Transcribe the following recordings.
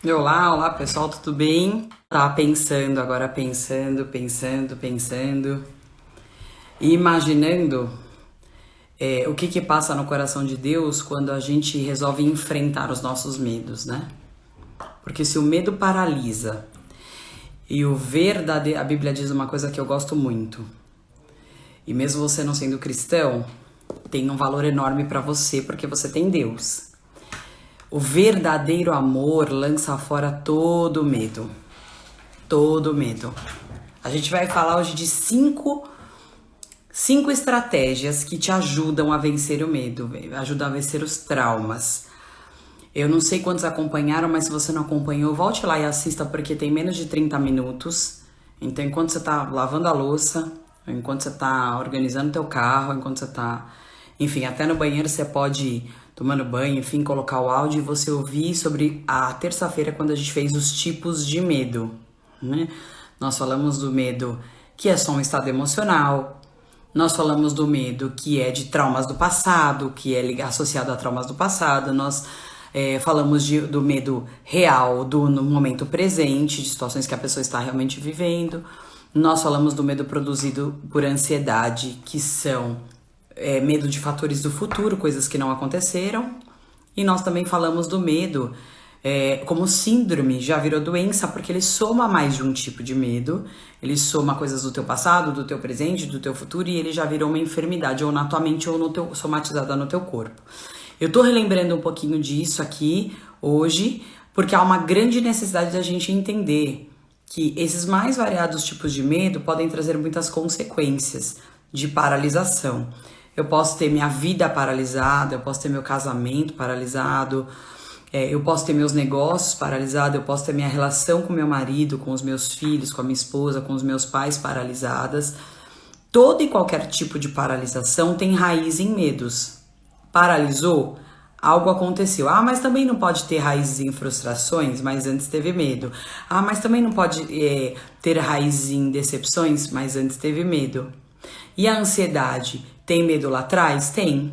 Olá pessoal, tudo bem? Tava pensando agora, pensando e imaginando o que passa no coração de Deus quando a gente resolve enfrentar os nossos medos, né? Porque se o medo paralisa e o verdadeiro, a Bíblia diz uma coisa que eu gosto muito, e mesmo você não sendo cristão, tem um valor enorme para você porque você tem Deus. O verdadeiro amor lança fora todo medo. Todo medo. A gente vai falar hoje de cinco estratégias que te ajudam a vencer o medo, ajudam a vencer os traumas. Eu não sei quantos acompanharam, mas se você não acompanhou, volte lá e assista porque tem menos de 30 minutos. Então, enquanto você tá lavando a louça, enquanto você tá organizando teu carro, enquanto você tá... Enfim, até no banheiro você pode ir tomando banho, enfim, colocar o áudio e você ouvir sobre a terça-feira quando a gente fez os tipos de medo, né? Nós falamos do medo que é só um estado emocional, nós falamos do medo que é de traumas do passado, que é associado a traumas do passado, nós falamos do medo real, no momento presente, de situações que a pessoa está realmente vivendo, nós falamos do medo produzido por ansiedade, que são medo de fatores do futuro, coisas que não aconteceram. E nós também falamos do medo como síndrome, já virou doença, porque ele soma mais de um tipo de medo. Ele soma coisas do teu passado, do teu presente, do teu futuro, e ele já virou uma enfermidade, ou na tua mente, ou somatizada no teu corpo. Eu tô relembrando um pouquinho disso aqui, hoje, porque há uma grande necessidade da gente entender que esses mais variados tipos de medo podem trazer muitas consequências de paralisação. Eu posso ter minha vida paralisada, eu posso ter meu casamento paralisado, eu posso ter meus negócios paralisados, eu posso ter minha relação com meu marido, com os meus filhos, com a minha esposa, com os meus pais paralisadas. Todo e qualquer tipo de paralisação tem raiz em medos. Paralisou? Algo aconteceu. Ah, mas também não pode ter raízes em frustrações, mas antes teve medo. Ah, mas também não pode ter raízes em decepções, mas antes teve medo. E a ansiedade? Tem medo lá atrás? Tem.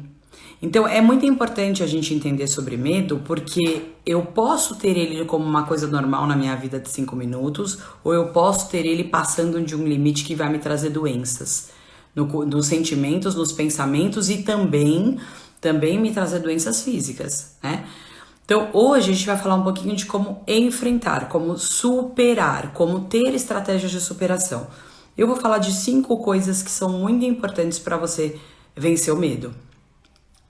Então é muito importante a gente entender sobre medo, porque eu posso ter ele como uma coisa normal na minha vida de 5 minutos, ou eu posso ter ele passando de um limite que vai me trazer doenças nos sentimentos, nos pensamentos e também me trazer doenças físicas, né? Então hoje a gente vai falar um pouquinho de como enfrentar, como superar, como ter estratégias de superação. Eu vou falar de 5 coisas que são muito importantes para você vencer o medo.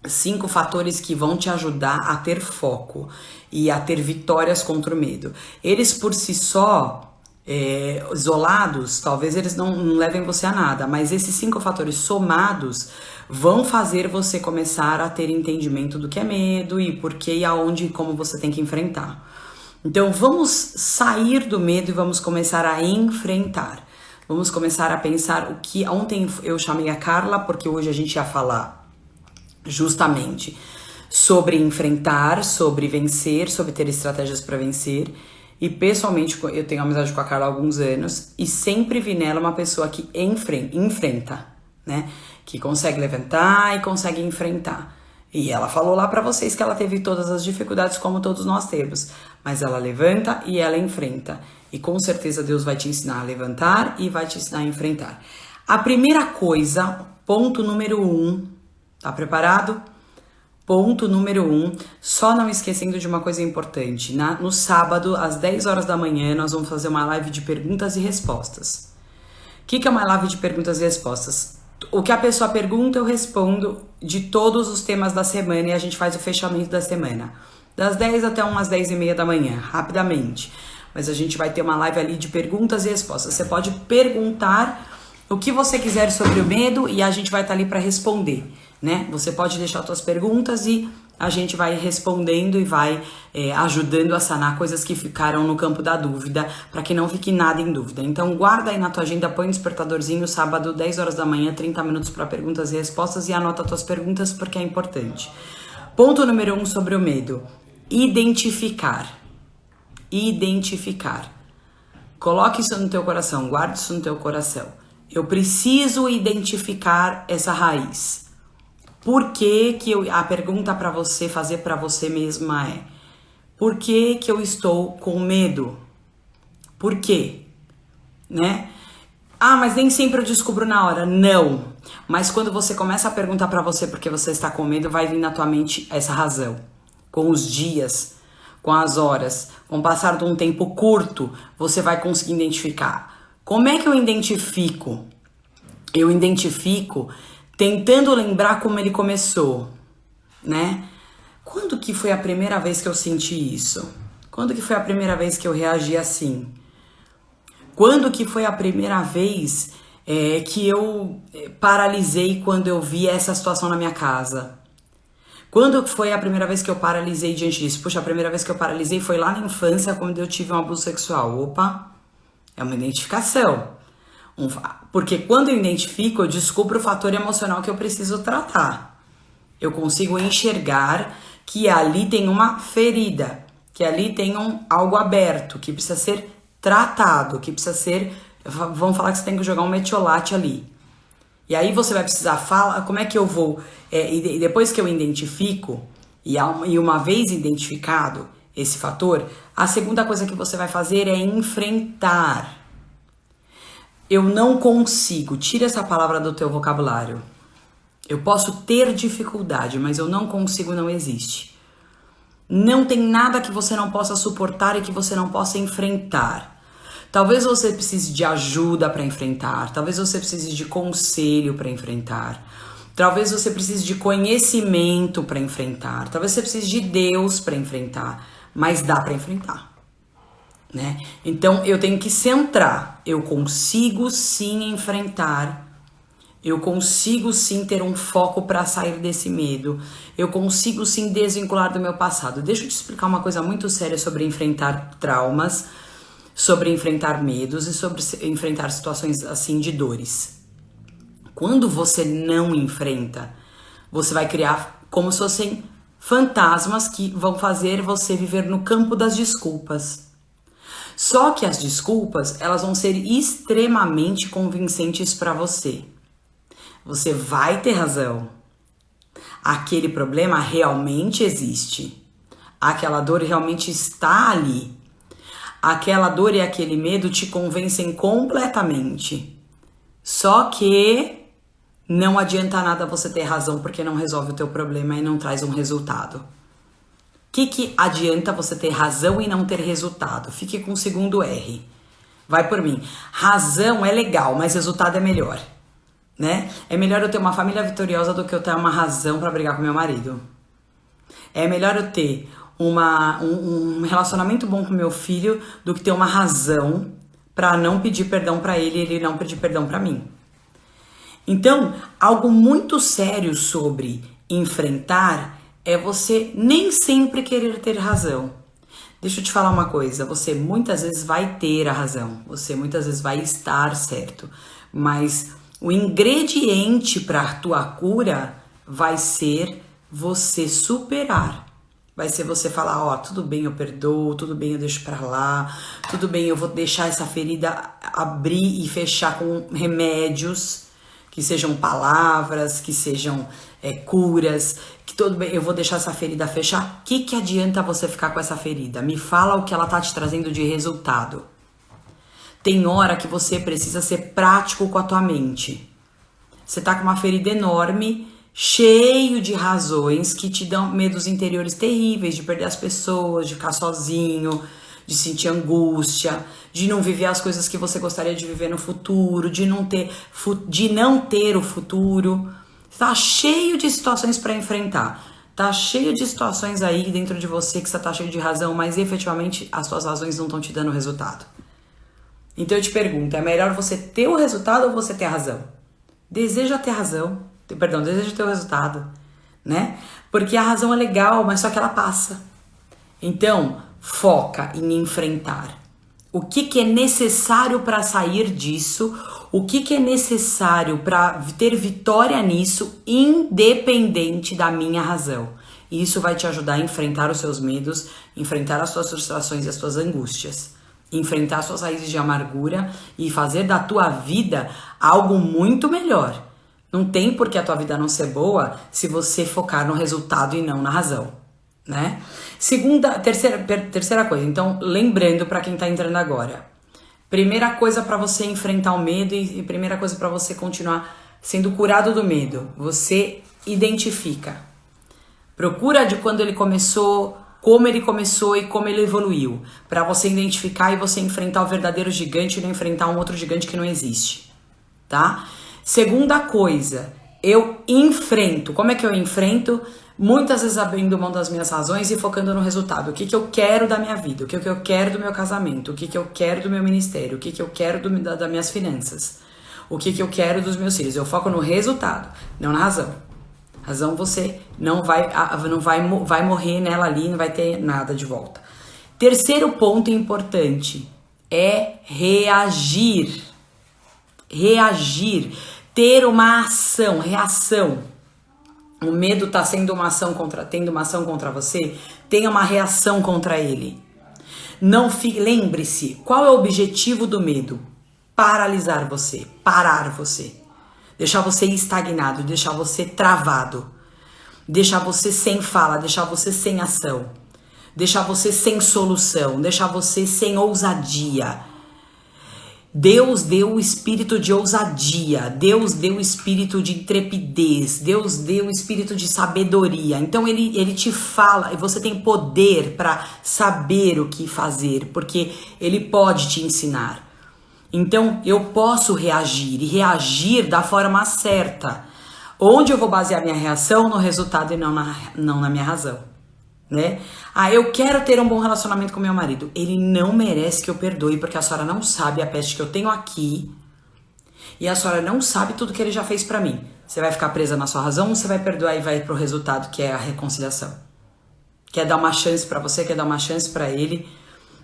5 fatores que vão te ajudar a ter foco e a ter vitórias contra o medo. Eles por si só, isolados, talvez eles não levem você a nada, mas esses 5 fatores somados vão fazer você começar a ter entendimento do que é medo e por que e aonde e como você tem que enfrentar. Então vamos sair do medo e vamos começar a enfrentar. Vamos começar a pensar o que ontem eu chamei a Carla, porque hoje a gente ia falar justamente sobre enfrentar, sobre vencer, sobre ter estratégias para vencer. E pessoalmente eu tenho amizade com a Carla há alguns anos e sempre vi nela uma pessoa que enfrenta, né? Que consegue levantar e consegue enfrentar. E ela falou lá para vocês que ela teve todas as dificuldades como todos nós temos, mas ela levanta e ela enfrenta. E com certeza Deus vai te ensinar a levantar e vai te ensinar a enfrentar. A primeira coisa, ponto número 1, tá preparado? Ponto número 1, só não esquecendo de uma coisa importante. No sábado, às 10 horas da manhã, nós vamos fazer uma live de perguntas e respostas. O que é uma live de perguntas e respostas? O que a pessoa pergunta, eu respondo de todos os temas da semana e a gente faz o fechamento da semana. Das 10 até umas 10h30 da manhã, rapidamente. Mas a gente vai ter uma live ali de perguntas e respostas. Você pode perguntar o que você quiser sobre o medo e a gente vai estar ali para responder, né? Você pode deixar suas perguntas e a gente vai respondendo e vai ajudando a sanar coisas que ficaram no campo da dúvida, para que não fique nada em dúvida. Então guarda aí na tua agenda, põe um despertadorzinho, sábado, 10 horas da manhã, 30 minutos para perguntas e respostas e anota tuas perguntas porque é importante. Ponto número 1 sobre o medo. Identificar. Coloque isso no teu coração, guarde isso no teu coração. Eu preciso identificar essa raiz. Por que a pergunta para você fazer para você mesma é: Por que que eu estou com medo? Por quê? Né? Ah, mas nem sempre eu descubro na hora. Não. Mas quando você começa a perguntar pra você por que você está com medo, vai vir na tua mente essa razão. Com os dias, com as horas, com o passar de um tempo curto, você vai conseguir identificar. Como é que eu identifico? Eu identifico tentando lembrar como ele começou, né? Quando que foi a primeira vez que eu senti isso? Quando que foi a primeira vez que eu reagi assim? Quando que foi a primeira vez que eu paralisei quando eu vi essa situação na minha casa? Quando foi a primeira vez que eu paralisei diante disso? Puxa, a primeira vez que eu paralisei foi lá na infância, quando eu tive um abuso sexual. Opa, é uma identificação. Porque quando eu identifico, eu descubro o fator emocional que eu preciso tratar. Eu consigo enxergar que ali tem uma ferida, que ali tem algo aberto, que precisa ser tratado, que precisa ser... Vamos falar que você tem que jogar um metiolate ali. E aí você vai precisar falar como é que eu vou... e depois que eu identifico, e uma vez identificado esse fator, a segunda coisa que você vai fazer é enfrentar. Eu não consigo, tira essa palavra do teu vocabulário. Eu posso ter dificuldade, mas eu não consigo, não existe. Não tem nada que você não possa suportar e que você não possa enfrentar. Talvez você precise de ajuda para enfrentar, talvez você precise de conselho para enfrentar, talvez você precise de conhecimento para enfrentar, talvez você precise de Deus para enfrentar, mas dá para enfrentar. Né? Então eu tenho que centrar, eu consigo sim enfrentar, eu consigo sim ter um foco para sair desse medo, eu consigo sim desvincular do meu passado. Deixa eu te explicar uma coisa muito séria sobre enfrentar traumas, sobre enfrentar medos e sobre enfrentar situações assim de dores. Quando você não enfrenta, você vai criar como se fossem fantasmas que vão fazer você viver no campo das desculpas. Só que as desculpas, elas vão ser extremamente convincentes para você. Você vai ter razão. Aquele problema realmente existe. Aquela dor realmente está ali. Aquela dor e aquele medo te convencem completamente. Só que não adianta nada você ter razão porque não resolve o teu problema e não traz um resultado. O que adianta você ter razão e não ter resultado? Fique com o segundo R. Vai por mim. Razão é legal, mas resultado é melhor. Né? É melhor eu ter uma família vitoriosa do que eu ter uma razão para brigar com meu marido. É melhor eu ter um relacionamento bom com meu filho do que ter uma razão para não pedir perdão para ele e ele não pedir perdão para mim. Então, algo muito sério sobre enfrentar é você nem sempre querer ter razão. Deixa eu te falar uma coisa, você muitas vezes vai ter a razão, você muitas vezes vai estar certo, mas o ingrediente para a tua cura vai ser você superar. Vai ser você falar, ó, tudo bem, eu perdoo, tudo bem, eu deixo pra lá, tudo bem, eu vou deixar essa ferida abrir e fechar com remédios, que sejam palavras, que sejam curas, que tudo bem, eu vou deixar essa ferida fechar. O que adianta você ficar com essa ferida? Me fala o que ela tá te trazendo de resultado. Tem hora que você precisa ser prático com a tua mente. Você tá com uma ferida enorme, cheio de razões que te dão medos interiores terríveis, de perder as pessoas, de ficar sozinho, de sentir angústia, de não viver as coisas que você gostaria de viver no futuro, de não ter o futuro. Tá cheio de situações para enfrentar. Tá cheio de situações aí dentro de você que você tá cheio de razão, mas efetivamente as suas razões não estão te dando resultado. Então eu te pergunto, é melhor você ter o resultado ou você ter a razão? Deseja ter razão. Deseja ter o resultado, né? Porque a razão é legal, mas só que ela passa. Então, foca em enfrentar. O que é necessário para sair disso? O que é necessário para ter vitória nisso, independente da minha razão? E isso vai te ajudar a enfrentar os seus medos, enfrentar as suas frustrações e as suas angústias. Enfrentar as suas raízes de amargura e fazer da tua vida algo muito melhor. Não tem por que a tua vida não ser boa se você focar no resultado e não na razão, né? Terceira coisa, então, lembrando para quem tá entrando agora. Primeira coisa para você enfrentar o medo e primeira coisa para você continuar sendo curado do medo, você identifica. Procura de quando ele começou, como ele começou e como ele evoluiu, para você identificar e você enfrentar o verdadeiro gigante e não enfrentar um outro gigante que não existe, tá? Segunda coisa, eu enfrento. Como é que eu enfrento? Muitas vezes abrindo mão das minhas razões e focando no resultado. O que que eu quero da minha vida? O que que eu quero do meu casamento? O que que eu quero do meu ministério? O que que eu quero das minhas finanças? O que que eu quero dos meus filhos? Eu foco no resultado, não na razão. Razão você vai morrer nela ali, não vai ter nada de volta. Terceiro ponto importante é reagir. Reagir. Ter uma ação, reação. O medo tá tendo uma ação contra você, tenha uma reação contra ele. Lembre-se, qual é o objetivo do medo? Paralisar você, parar você. Deixar você estagnado, deixar você travado. Deixar você sem fala, deixar você sem ação. Deixar você sem solução, deixar você sem ousadia. Deus deu o espírito de ousadia, Deus deu o espírito de intrepidez, Deus deu o espírito de sabedoria. Então ele te fala e você tem poder para saber o que fazer, porque ele pode te ensinar. Então eu posso reagir e reagir da forma certa. Onde eu vou basear minha reação? No resultado e não na minha razão. Né? Eu quero ter um bom relacionamento com meu marido. Ele não merece que eu perdoe, porque a senhora não sabe a peste que eu tenho aqui e a senhora não sabe tudo que ele já fez pra mim. Você vai ficar presa na sua razão ou você vai perdoar e vai pro resultado, que é a reconciliação? Quer dar uma chance pra você, quer dar uma chance pra ele,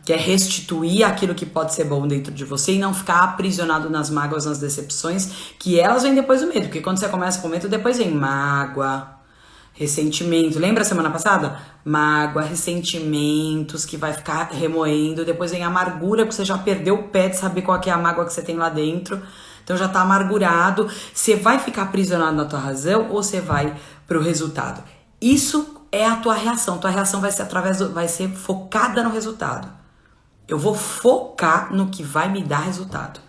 quer restituir aquilo que pode ser bom dentro de você e não ficar aprisionado nas mágoas, nas decepções, que elas vêm depois do medo, porque quando você começa com medo, depois vem mágoa, ressentimento. Lembra a semana passada? Mágoa, ressentimentos que vai ficar remoendo. Depois vem amargura, porque você já perdeu o pé de saber qual que é a mágoa que você tem lá dentro. Então já tá amargurado. Você vai ficar aprisionado na tua razão ou você vai pro resultado? Isso é a tua reação. Tua reação vai ser vai ser focada no resultado. Eu vou focar no que vai me dar resultado.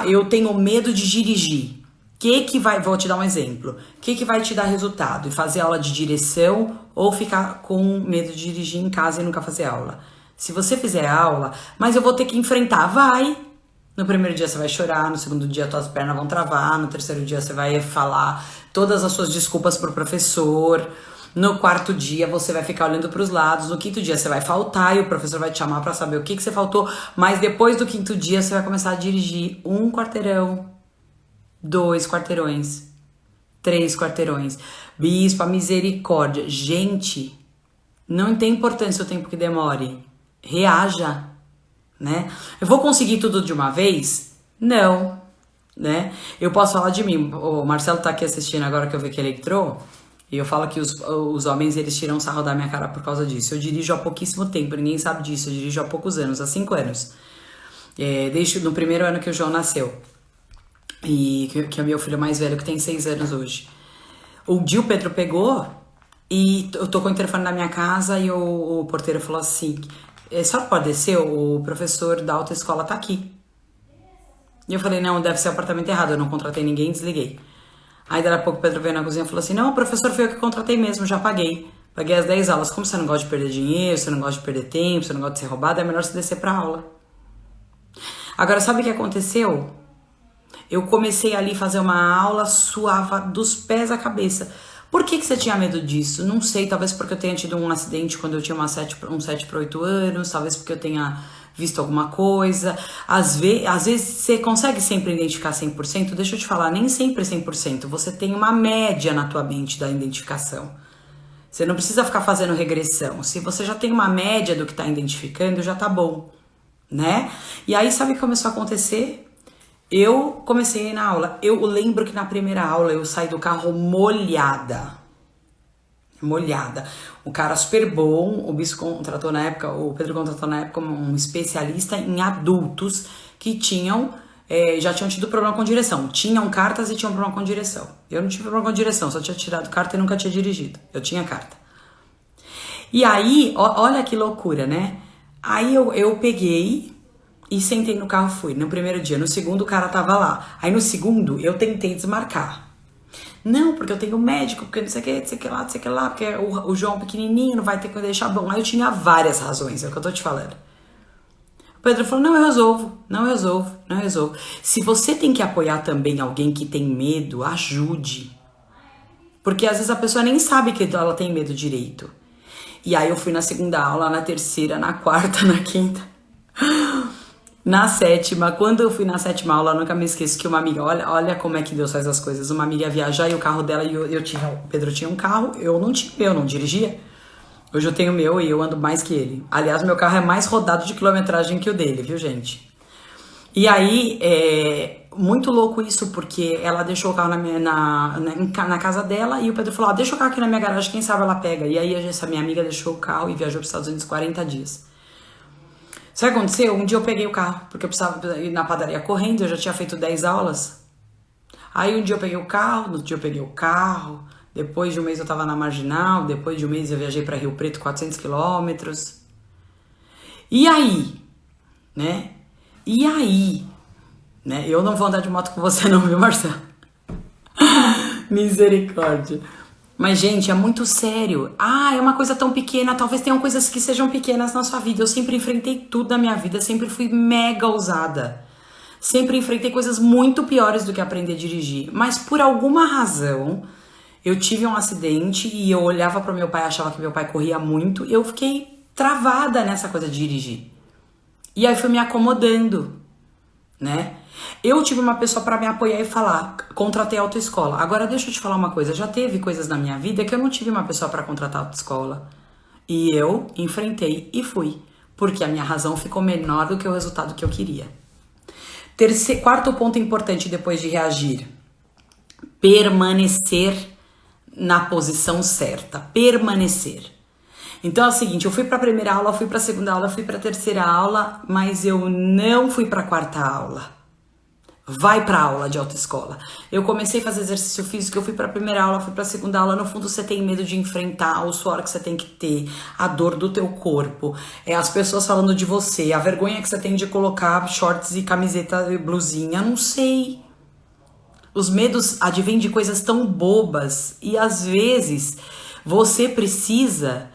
Eu tenho medo de dirigir. Vou te dar um exemplo. O que vai te dar resultado? Fazer aula de direção ou ficar com medo de dirigir em casa e nunca fazer aula? Se você fizer aula, mas eu vou ter que enfrentar, vai. No primeiro dia você vai chorar, no segundo dia suas pernas vão travar, no terceiro dia você vai falar todas as suas desculpas pro professor, no quarto dia você vai ficar olhando pros lados, no quinto dia você vai faltar e o professor vai te chamar pra saber o que você faltou, mas depois do quinto dia você vai começar a dirigir 1 quarteirão, 2 quarteirões, 3 quarteirões. Bispo, a misericórdia. Gente, não tem importância o tempo que demore. Reaja, né? Eu vou conseguir tudo de uma vez? Não, né? Eu posso falar de mim. O Marcelo tá aqui assistindo agora que eu vi que ele entrou. E eu falo que os homens, eles tiram sarro da minha cara por causa disso. Eu dirijo há pouquíssimo tempo, ninguém sabe disso. Eu dirijo há poucos anos, há 5 anos. Desde no primeiro ano que o João nasceu. E que é meu filho mais velho, que tem 6 anos hoje. Um dia o Pedro pegou e eu tô com o interfone na minha casa e o porteiro falou assim: só pode descer, o professor da autoescola tá aqui. E eu falei: não, deve ser o apartamento errado, eu não contratei ninguém, desliguei. Aí daqui a pouco o Pedro veio na cozinha e falou assim: não, o professor foi eu que contratei mesmo, já paguei. Paguei as 10 aulas. Como você não gosta de perder dinheiro, você não gosta de perder tempo, você não gosta de ser roubado, é melhor você descer pra aula. Agora, sabe o que aconteceu? Eu comecei ali a fazer uma aula, suava dos pés à cabeça. Por que você tinha medo disso? Não sei, talvez porque eu tenha tido um acidente quando eu tinha uns 7 para 8 anos, talvez porque eu tenha visto alguma coisa. Às vezes você consegue sempre identificar 100%, deixa eu te falar, nem sempre 100%. Você tem uma média na tua mente da identificação. Você não precisa ficar fazendo regressão. Se você já tem uma média do que está identificando, já tá bom, né? E aí, sabe o que começou a acontecer? Eu comecei a ir na aula. Eu lembro que na primeira aula eu saí do carro molhada. Molhada. O cara super bom, o Bispo contratou na época, o Pedro contratou na época um especialista em adultos que já tinham tido problema com direção. Tinham cartas e tinham problema com direção. Eu não tive problema com direção, só tinha tirado carta e nunca tinha dirigido. Eu tinha carta. E aí, olha que loucura, né? Aí eu peguei e sentei no carro, fui. No primeiro dia. No segundo, o cara tava lá. Aí no segundo, eu tentei desmarcar. Não, porque eu tenho médico, porque não sei o que, não sei o que lá, não sei o que lá, porque o João pequenininho não vai ter que deixar bom. Aí eu tinha várias razões, é o que eu tô te falando. O Pedro falou, não, eu resolvo, não resolvo, não resolvo. Se você tem que apoiar também alguém que tem medo, ajude. Porque às vezes a pessoa nem sabe que ela tem medo direito. E aí eu fui na segunda aula, na terceira, na quarta, na quinta, na sétima. Quando eu fui na sétima aula, eu nunca me esqueço que uma amiga, olha como é que Deus faz as coisas. Uma amiga ia viajar e o carro dela, e o Pedro tinha um carro, eu não tinha, eu não dirigia. Hoje eu tenho o meu e eu ando mais que ele. Aliás, meu carro é mais rodado de quilometragem que o dele, viu, gente? E aí, muito louco isso, porque ela deixou o carro na casa dela e o Pedro falou, deixa o carro aqui na minha garagem, quem sabe ela pega. E aí, essa minha amiga deixou o carro e viajou para os Estados Unidos 40 dias. Sabe o que aconteceu? Um dia eu peguei o carro, porque eu precisava ir na padaria correndo, eu já tinha feito 10 aulas. Aí um dia eu peguei o carro, no outro dia eu peguei o carro, depois de um mês eu tava na Marginal, depois de um mês eu viajei para Rio Preto, 400 quilômetros. E aí, né? E aí, né? Eu não vou andar de moto com você não, viu, Marcelo? Misericórdia. Mas, gente, é muito sério. É uma coisa tão pequena. Talvez tenham coisas que sejam pequenas na sua vida. Eu sempre enfrentei tudo na minha vida. Sempre fui mega ousada. Sempre enfrentei coisas muito piores do que aprender a dirigir. Mas, por alguma razão, eu tive um acidente e eu olhava para meu pai, achava que meu pai corria muito. Eu fiquei travada nessa coisa de dirigir. E aí fui me acomodando, né? Eu tive uma pessoa para me apoiar e falar, contratei a autoescola. Agora deixa eu te falar uma coisa, já teve coisas na minha vida que eu não tive uma pessoa para contratar a autoescola. E eu enfrentei e fui, porque a minha razão ficou menor do que o resultado que eu queria. Quarto ponto importante depois de reagir, permanecer na posição certa, permanecer. Então é o seguinte, eu fui para a primeira aula, fui para a segunda aula, fui para a terceira aula, mas eu não fui para a quarta aula. Vai para a aula de autoescola. Eu comecei a fazer exercício físico, eu fui para a primeira aula, fui para a segunda aula. No fundo, você tem medo de enfrentar o suor que você tem que ter, a dor do teu corpo, as pessoas falando de você, a vergonha que você tem de colocar shorts e camiseta e blusinha, não sei. Os medos advêm de coisas tão bobas e às vezes você precisa...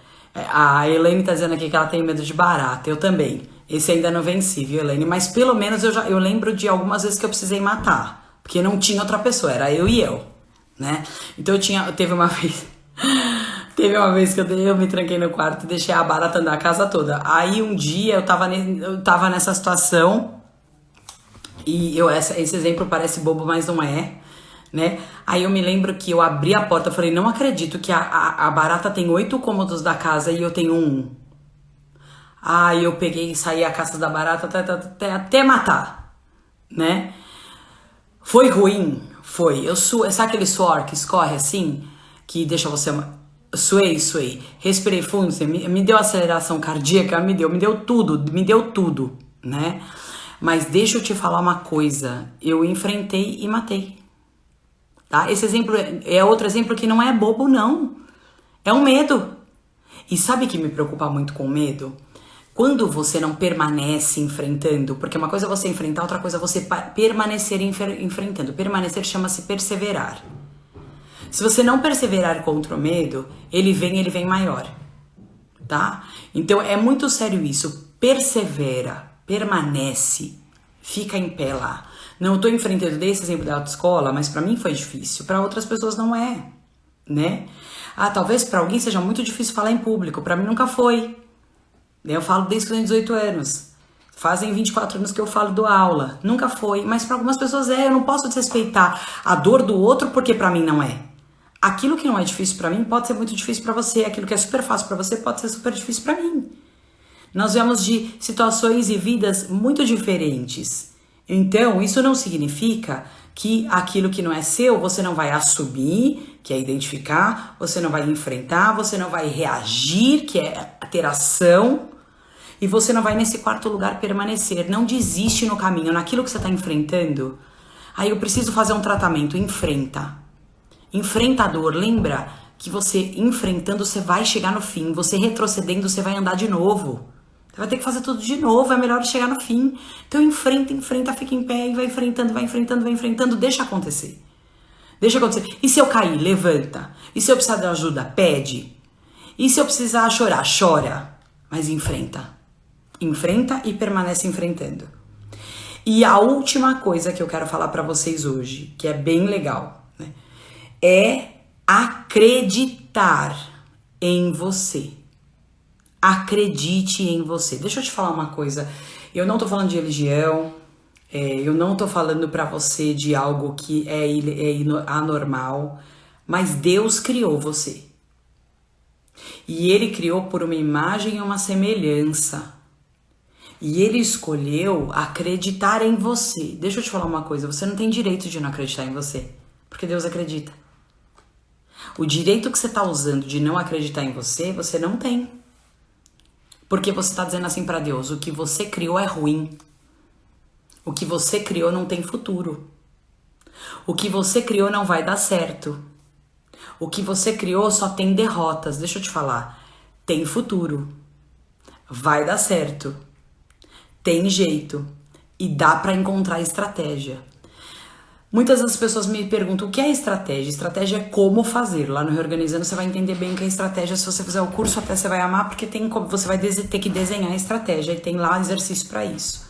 A Elaine tá dizendo aqui que ela tem medo de barata, eu também. Esse ainda não venci, viu, Elaine? Mas pelo menos eu lembro de algumas vezes que eu precisei matar. Porque não tinha outra pessoa, era eu e eu, né? Então teve uma vez... Teve uma vez que eu me tranquei no quarto e deixei a barata andar a casa toda. Aí um dia eu tava nessa situação e esse exemplo parece bobo, mas não é, né? Aí eu me lembro que eu abri a porta, eu falei, não acredito que a barata tem 8 cômodos da casa e eu tenho 1. Aí eu peguei e saí a caça da barata até matar, né? Foi ruim, foi. Sabe aquele suor que escorre assim, que deixa você... Suei. Respirei fundo, me deu aceleração cardíaca, me deu tudo, né? Mas deixa eu te falar uma coisa, eu enfrentei e matei. Tá? Esse exemplo é outro exemplo que não é bobo, não. É um medo. E sabe o que me preocupa muito com o medo? Quando você não permanece enfrentando, porque uma coisa é você enfrentar, outra coisa é você permanecer enfrentando. Permanecer chama-se perseverar. Se você não perseverar contra o medo, ele vem maior. Tá? Então é muito sério isso. Persevera, permanece, fica em pé lá. Não, eu tô enfrentando desse exemplo da autoescola, mas pra mim foi difícil. Pra outras pessoas não é, né? Talvez pra alguém seja muito difícil falar em público. Pra mim nunca foi. Eu falo desde que eu tenho 18 anos. Fazem 24 anos que eu falo, dou aula. Nunca foi, mas pra algumas pessoas é. Eu não posso desrespeitar a dor do outro porque pra mim não é. Aquilo que não é difícil pra mim pode ser muito difícil pra você. Aquilo que é super fácil pra você pode ser super difícil pra mim. Nós viemos de situações e vidas muito diferentes. Então, isso não significa que aquilo que não é seu, você não vai assumir, que é identificar, você não vai enfrentar, você não vai reagir, que é ter ação, e você não vai nesse quarto lugar permanecer. Não desiste no caminho, naquilo que você está enfrentando. Aí eu preciso fazer um tratamento, enfrenta. Enfrenta a dor, lembra? que você enfrentando, você vai chegar no fim. Você retrocedendo, você vai andar de novo. Você vai ter que fazer tudo de novo, é melhor chegar no fim. Então enfrenta, fica em pé e vai enfrentando, deixa acontecer. Deixa acontecer. E se eu cair, levanta. E se eu precisar de ajuda, pede. E se eu precisar chorar, chora. Mas enfrenta. Enfrenta e permanece enfrentando. E a última coisa que eu quero falar pra vocês hoje, que é bem legal, né, é acreditar em você. Acredite em você. Deixa eu te falar uma coisa. Eu não tô falando de religião. Eu não tô falando pra você de algo que é anormal. Mas Deus criou você. E Ele criou por uma imagem e uma semelhança. E Ele escolheu acreditar em você. Deixa eu te falar uma coisa. Você não tem direito de não acreditar em você. Porque Deus acredita. O direito que você tá usando de não acreditar em você, você não tem. Porque você tá dizendo assim pra Deus, o que você criou é ruim. O que você criou não tem futuro. O que você criou não vai dar certo. O que você criou só tem derrotas. Deixa eu te falar. Tem futuro. Vai dar certo. Tem jeito. E dá pra encontrar estratégia. Muitas das pessoas me perguntam o que é estratégia. Estratégia é como fazer. Lá no Reorganizando você vai entender bem o que é estratégia. Se você fizer o curso até você vai amar, porque você vai ter que desenhar a estratégia e tem lá exercício para isso.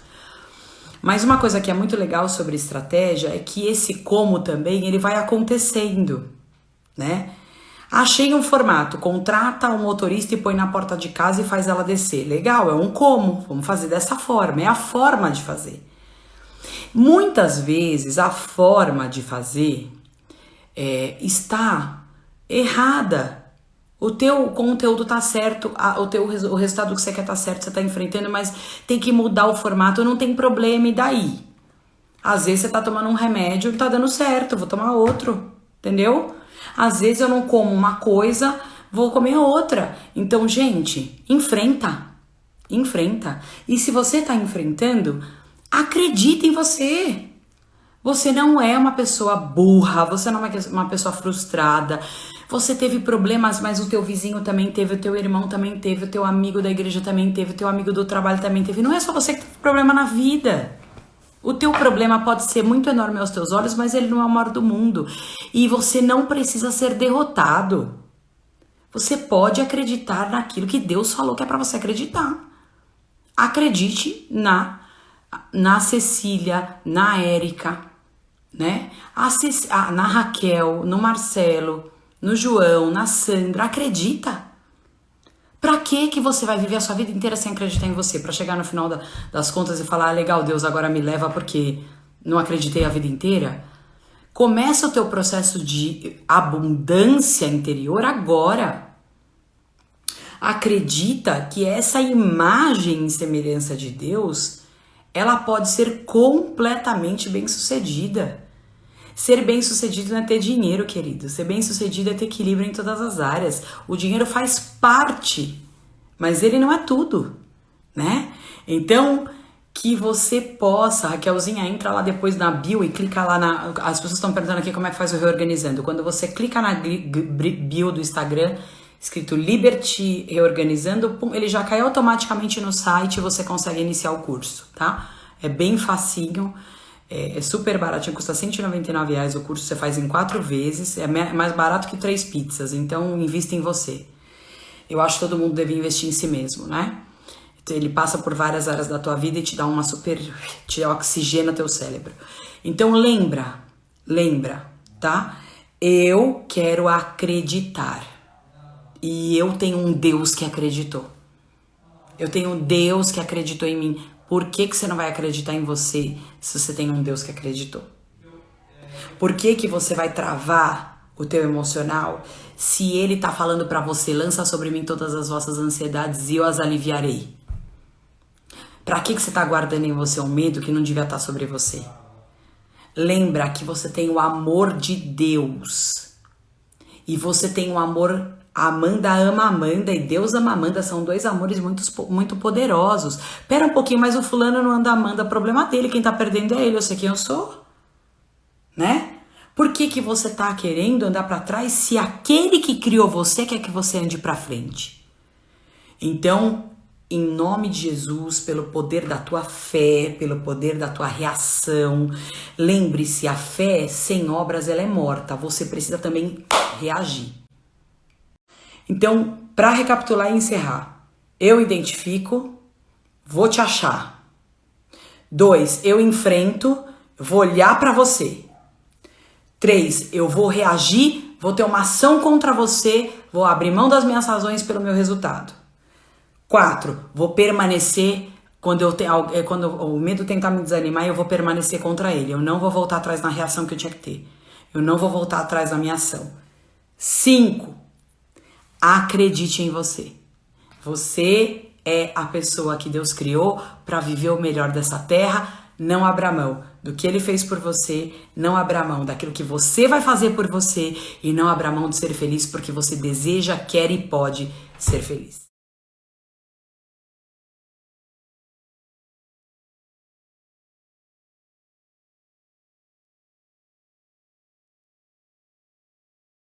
Mas uma coisa que é muito legal sobre estratégia é que esse como também ele vai acontecendo, né? Achei um formato, contrata um motorista e põe na porta de casa e faz ela descer. Legal, é um como. Vamos fazer dessa forma. É a forma de fazer. Muitas vezes a forma de fazer está errada. O teu conteúdo tá certo, o resultado que você quer tá certo, você tá enfrentando, mas tem que mudar o formato, não tem problema, e daí? Às vezes você tá tomando um remédio e tá dando certo, vou tomar outro, entendeu? Às vezes eu não como uma coisa, vou comer outra. Então, gente, enfrenta. E se você tá enfrentando, acredita em você. Você não é uma pessoa burra, você não é uma pessoa frustrada. Você teve problemas, mas o teu vizinho também teve, o teu irmão também teve, o teu amigo da igreja também teve, o teu amigo do trabalho também teve. Não é só você que teve problema na vida. O teu problema pode ser muito enorme aos teus olhos, mas ele não é o maior do mundo. E você não precisa ser derrotado. Você pode acreditar naquilo que Deus falou que é pra você acreditar. Acredite na Cecília, na Érica, né? Na Raquel, no Marcelo, no João, na Sandra. Acredita. Pra que você vai viver a sua vida inteira sem acreditar em você? Pra chegar no final das contas e falar, legal, Deus agora me leva porque não acreditei a vida inteira? Começa o teu processo de abundância interior agora. Acredita que essa imagem e semelhança de Deus, ela pode ser completamente bem-sucedida. Ser bem-sucedido não é ter dinheiro, querido. Ser bem-sucedido é ter equilíbrio em todas as áreas. O dinheiro faz parte, mas ele não é tudo, né? Então, que você possa... Raquelzinha, entra lá depois na bio e clica lá na... As pessoas estão perguntando aqui como é que faz o Reorganizando. Quando você clica na bio do Instagram, escrito Liberty Reorganizando, pum, ele já cai automaticamente no site e você consegue iniciar o curso, tá? É bem facinho. É super baratinho, custa R$199 o curso, você faz em 4 vezes, é mais barato que 3 pizzas, então invista em você. Eu acho que todo mundo deve investir em si mesmo, né? Então, ele passa por várias áreas da tua vida e te dá te oxigena teu cérebro. Então lembra, tá? Eu quero acreditar. E eu tenho um Deus que acreditou. Eu tenho um Deus que acreditou em mim. Por que você não vai acreditar em você se você tem um Deus que acreditou? Por que você vai travar o teu emocional se ele tá falando pra você, lança sobre mim todas as vossas ansiedades e eu as aliviarei? Pra que você tá guardando em você um medo que não devia estar sobre você? Lembra que você tem o amor de Deus. E você tem o amor... Amanda ama Amanda e Deus ama Amanda, são 2 amores muito poderosos. Pera um pouquinho, mas o fulano não anda Amanda, problema dele, quem tá perdendo é ele, eu sei quem eu sou, né? Por que que você tá querendo andar para trás se aquele que criou você quer que você ande para frente? Então, em nome de Jesus, pelo poder da tua fé, pelo poder da tua reação, lembre-se, a fé sem obras ela é morta. Você precisa também reagir. Então, para recapitular e encerrar, eu identifico, vou te achar. 2, eu enfrento, vou olhar para você. 3, eu vou reagir, vou ter uma ação contra você, vou abrir mão das minhas razões pelo meu resultado. 4, vou permanecer, quando o medo tentar me desanimar, eu vou permanecer contra ele. Eu não vou voltar atrás na reação que eu tinha que ter. Eu não vou voltar atrás na minha ação. 5, acredite em você. Você é a pessoa que Deus criou para viver o melhor dessa terra. Não abra mão do que Ele fez por você, não abra mão daquilo que você vai fazer por você e não abra mão de ser feliz porque você deseja, quer e pode ser feliz.